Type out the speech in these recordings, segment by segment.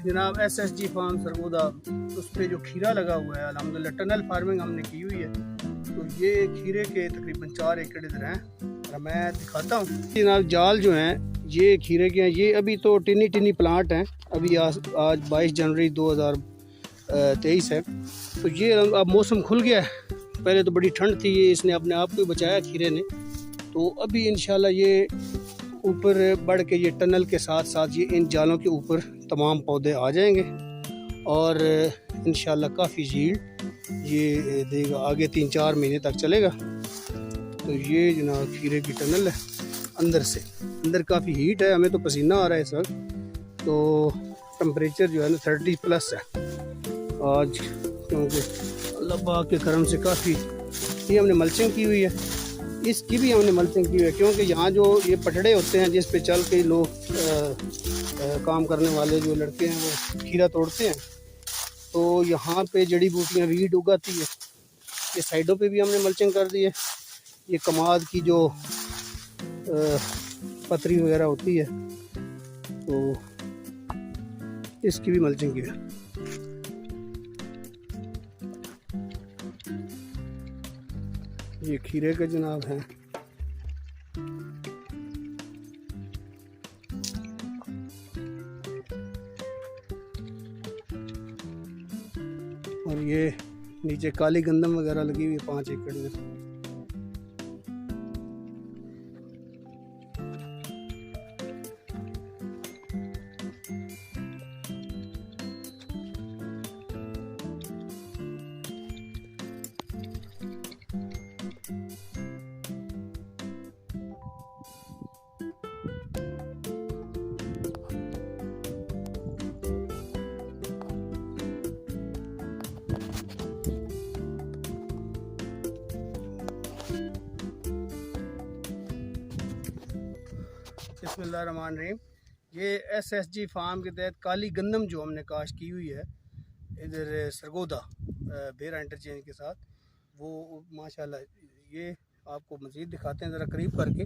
जनाब SSG farm Sargodha, उस पर जो खीरा लगा हुआ है अल्हम्दुलिल्लाह टनल फार्मिंग हमने की हुई है। तो ये खीरे के तकरीबन 4 एकड़ इधर हैं और मैं दिखाता हूँ। जनाब जाल जो हैं ये खीरे के हैं, ये अभी तो टिनी टिनी प्लांट हैं। अभी आज 22 जनवरी 2023 है। तो ये अब मौसम खुल गया है, पहले तो बड़ी ठंड थी, ये इसने अपने आप को बचाया खीरे ने। तो अभी इंशाल्लाह ये ऊपर बढ़ के ये टनल के साथ साथ ये इन जालों के ऊपर तमाम पौधे आ जाएंगे और इंशाल्लाह काफ़ी यील्ड ये देगा, आगे 3-4 महीने तक चलेगा। तो ये जनाब खीरे की टनल है। अंदर काफ़ी हीट है, हमें तो पसीना आ रहा है इस वक्त। तो टेम्परेचर जो है ना 30+ है आज, क्योंकि अल्लाह पाक के करम से काफ़ी ये हमने मल्चिंग की हुई है। इसकी भी हमने मल्चिंग की हुई है क्योंकि यहाँ जो ये पटड़े होते हैं जिस पे चल के लोग काम करने वाले जो लड़के हैं वो खीरा तोड़ते हैं, तो यहाँ पे जड़ी बूटियाँ वीड उगाती है। ये साइडों पे भी हमने मल्चिंग कर दी है। ये कमाद की जो पतरी वगैरह होती है तो इसकी भी मल्चिंग की है। ये खीरे का जनाब है। और ये नीचे काली गंदम वगैरह लगी हुई है 5 एकड़ में। बिस्मिल्लाहिर्रहमानिर्रहीम। ये SSG फार्म के तहत काली गंदम जो हमने काश की हुई है इधर सरगोदा बेरा इंटरचेंज के साथ, वो माशाल्लाह ये आपको मज़ीद दिखाते हैं ज़रा करीब करके।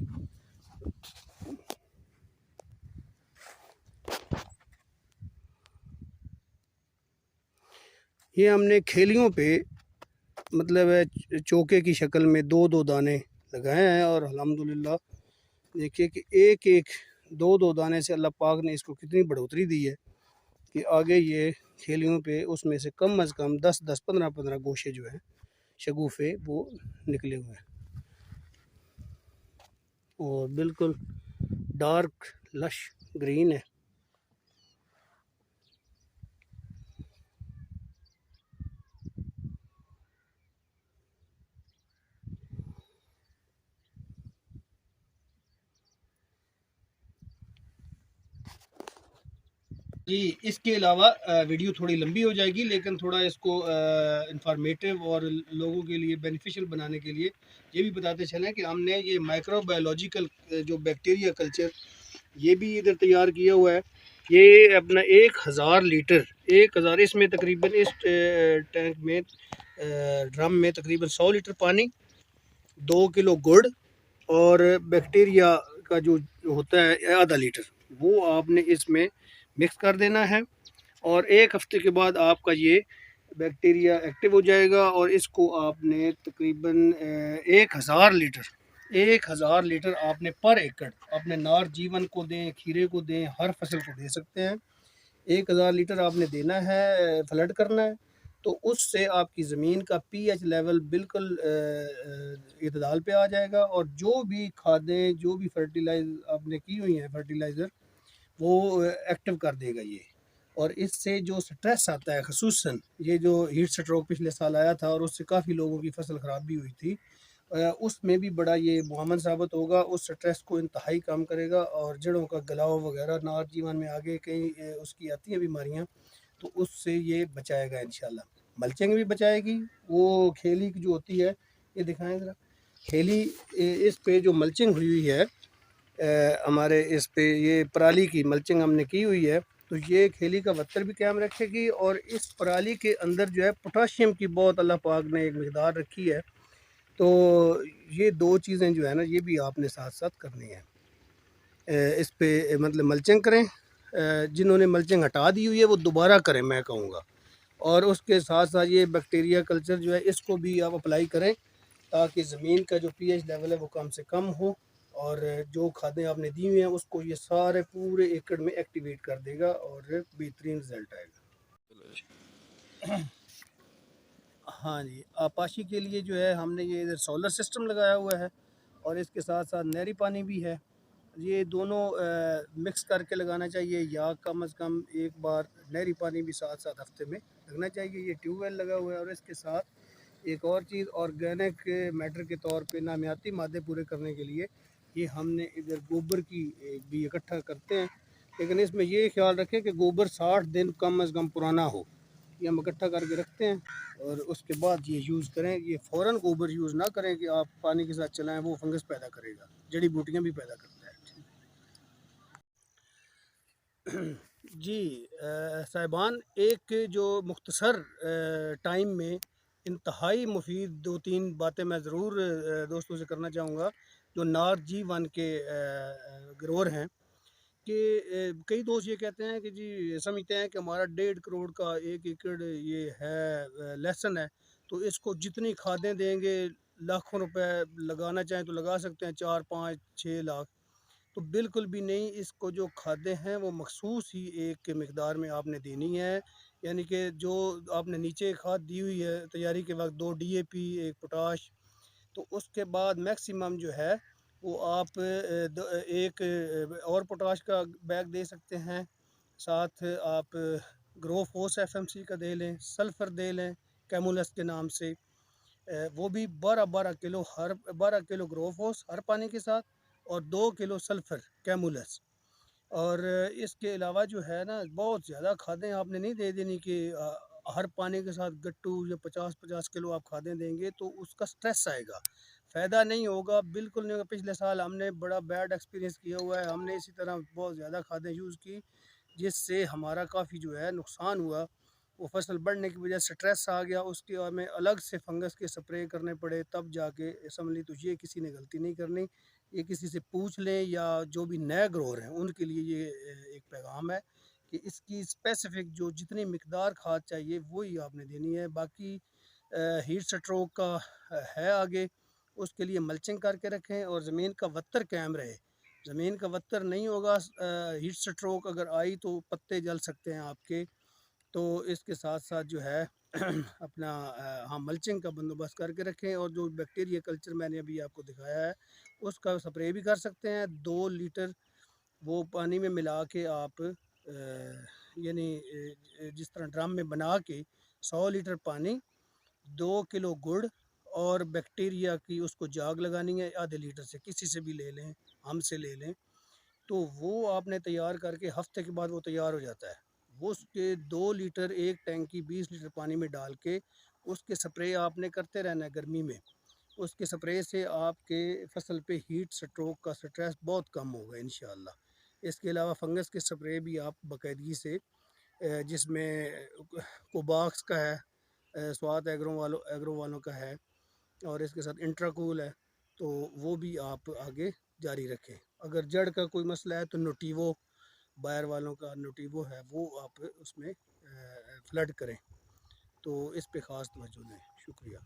ये हमने खेलियों पे मतलब चौके की शक्ल में 2-2 दाने लगाए हैं और अल्हम्दुलिल्लाह देखिए कि एक 2-2 दाने से अल्लाह पाक ने इसको कितनी बढ़ोतरी दी है कि आगे ये खेलियों पे उसमें से कम अज़ कम 10-10 15-15 गोशे जो हैं शगुफ़े वो निकले हुए हैं और बिल्कुल डार्क लश ग्रीन है। जी, इसके अलावा वीडियो थोड़ी लंबी हो जाएगी, लेकिन थोड़ा इसको इंफॉर्मेटिव और लोगों के लिए बेनिफिशियल बनाने के लिए ये भी बताते चलें कि हमने ये माइक्रोबायोलॉजिकल जो बैक्टीरिया कल्चर ये भी इधर तैयार किया हुआ है। ये अपना 1000 लीटर 1000 इसमें तकरीबन इस टैंक में ड्रम में तकरीबन 100 लीटर पानी, 2 किलो गुड़ और बैक्टीरिया का जो होता है आधा लीटर, वो आपने इसमें मिक्स कर देना है और 1 हफ्ते के बाद आपका ये बैक्टीरिया एक्टिव हो जाएगा और इसको आपने तकरीबन 1000 लीटर आपने पर एकड़ अपने नार जीवन को दें, खीरे को दें, हर फसल को दे सकते हैं। 1000 लीटर आपने देना है, फ्लड करना है, तो उससे आपकी ज़मीन का pH लेवल बिल्कुल इतदाल पे आ जाएगा और जो भी खादें जो भी फर्टिलाइज आपने की हुई हैं फर्टिलाइज़र वो एक्टिव कर देगा ये। और इससे जो स्ट्रेस आता है, ख़ुसूसन ये जो हीट स्ट्रोक पिछले साल आया था और उससे काफ़ी लोगों की फसल ख़राब भी हुई थी, उसमें भी बड़ा ये मुआवन साबित होगा। उस स्ट्रेस को इंतहाई कम करेगा और जड़ों का गलाव वगैरह नार जीवन में आगे कई उसकी आती हैं बीमारियाँ, तो उससे ये बचाएगा इंशाल्लाह। मल्चिंग भी बचाएगी। वो खेली जो होती है, ये दिखाएं ज़रा खेली, इस पे जो मल्चिंग हुई हुई है हमारे इस पे ये पराली की मल्चिंग हमने की हुई है, तो ये खेली का वत्तर भी कायम रखेगी और इस पराली के अंदर जो है पोटाशियम की बहुत अल्लाह पाक ने एक मकदार रखी है। तो ये 2 चीज़ें जो है ना ये भी आपने साथ साथ करनी है। इस पे मतलब मल्चिंग करें, जिन्होंने मल्चिंग हटा दी हुई है वो दोबारा करें, मैं कहूँगा। और उसके साथ साथ ये बैक्टीरिया कल्चर जो है इसको भी आप अप्लाई करें, ताकि ज़मीन का जो पीएच लेवल है वो कम से कम हो, और जो खादें आपने दी हुई हैं उसको ये सारे पूरे एकड़ में एक्टिवेट कर देगा और बेहतरीन रिजल्ट आएगा। हाँ जी, आपाशी के लिए जो है हमने ये इधर सोलर सिस्टम लगाया हुआ है, और इसके साथ साथ नहरी पानी भी है। ये दोनों मिक्स करके लगाना चाहिए, या कम से कम एक बार नहरी पानी भी साथ साथ हफ्ते में लगना चाहिए। ये ट्यूबवेल लगा हुआ है, और इसके साथ एक और चीज़ ऑर्गेनिक मैटर के तौर पे नामियाती मादे पूरे करने के लिए ये हमने इधर गोबर की भी इकट्ठा करते हैं। लेकिन इसमें ये ख्याल रखें कि गोबर 60 दिन कम अज़ कम पुराना हो, ये हम इकट्ठा करके रखते हैं और उसके बाद ये यूज़ करें। ये फ़ौरन गोबर यूज़ ना करें कि आप पानी के साथ चलाएं, वो फंगस पैदा करेगा, जड़ी बूटियाँ भी पैदा करता है। जी साहिबान, एक जो मुख्तसर टाइम में इंतहाई मुफीद 2-3 बातें मैं ज़रूर दोस्तों से करना चाहूँगा। जो नॉर्थ G1 के ग्रोअर हैं कि कई दोस्त ये कहते हैं कि जी समझते हैं कि हमारा 1.5 करोड़ का 1 एकड़ ये है लहसन है, तो इसको जितनी खादें देंगे, लाखों रुपए लगाना चाहें तो लगा सकते हैं, 4-5-6 लाख। तो बिल्कुल भी नहीं, इसको जो खादें हैं वो मखसूस ही एक मिकदार में आपने देनी है। यानी कि जो आपने नीचे खाद दी हुई है तैयारी के वक्त, 2 DAP, 1 पोटाश, तो उसके बाद मैक्सिमम जो है वो आप एक और पोटाश का बैग दे सकते हैं। साथ आप ग्रोफोस FMC का दे लें, सल्फ़र दे लें कैमुलस के नाम से। वो भी 12-12 किलो, हर 12 किलो ग्रोफोस हर पानी के साथ, और 2 किलो सल्फ़र कैमुलस। और इसके अलावा जो है ना, बहुत ज़्यादा खादें आपने नहीं दे देनी कि हर पानी के साथ गट्टू या 50-50 किलो आप खादें देंगे तो उसका स्ट्रेस आएगा, फ़ायदा नहीं होगा, बिल्कुल नहीं होगा। पिछले साल हमने बड़ा बैड एक्सपीरियंस किया हुआ है, हमने इसी तरह बहुत ज़्यादा खादें यूज़ की, जिससे हमारा काफ़ी जो है नुकसान हुआ। वो फसल बढ़ने की वजह से स्ट्रेस आ गया, उसके हमें अलग से फंगस के स्प्रे करने पड़े, तब जाके असम्बली। तो ये किसी ने गलती नहीं करनी, ये किसी से पूछ लें, या जो भी नए ग्रोअर हैं उनके लिए ये एक पैगाम है कि इसकी स्पेसिफिक जो जितनी मिकदार खाद चाहिए वही आपने देनी है। बाकी हीट स्ट्रोक का है आगे, उसके लिए मल्चिंग करके रखें और ज़मीन का वत्तर कायम रहे। ज़मीन का वत्तर नहीं होगा, हीट स्ट्रोक अगर आई तो पत्ते जल सकते हैं आपके। तो इसके साथ साथ जो है अपना हाँ, मल्चिंग का बंदोबस्त करके रखें, और जो बैक्टीरिया कल्चर मैंने अभी आपको दिखाया है उसका स्प्रे भी कर सकते हैं। 2 लीटर वो पानी में मिला के आप यानी जिस तरह ड्रम में बना के 100 लीटर पानी, 2 किलो गुड़, और बैक्टीरिया की उसको जाग लगानी है, आधे लीटर से किसी से भी ले लें, हमसे ले लें, तो वो आपने तैयार करके हफ्ते के बाद वो तैयार हो जाता है। वो उसके 2 लीटर एक टैंकी 20 लीटर पानी में डाल के उसके स्प्रे आपने करते रहना है गर्मी में। उसके स्प्रे से आपके फसल पे हीट स्ट्रोक का स्ट्रेस बहुत कम होगा इंशाल्लाह। इसके अलावा फंगस के स्प्रे भी आप बाकायदगी से जिसमें कोबाक्स का है, स्वाद एग्रो वालों का है, और इसके साथ इंट्राकूल है, तो वो भी आप आगे जारी रखें। अगर जड़ का कोई मसला है तो नोटिवो, बायर वालों का नोटिवो है, वो आप उसमें फ्लड करें। तो इस पे ख़ास तवज्जो दें। शुक्रिया।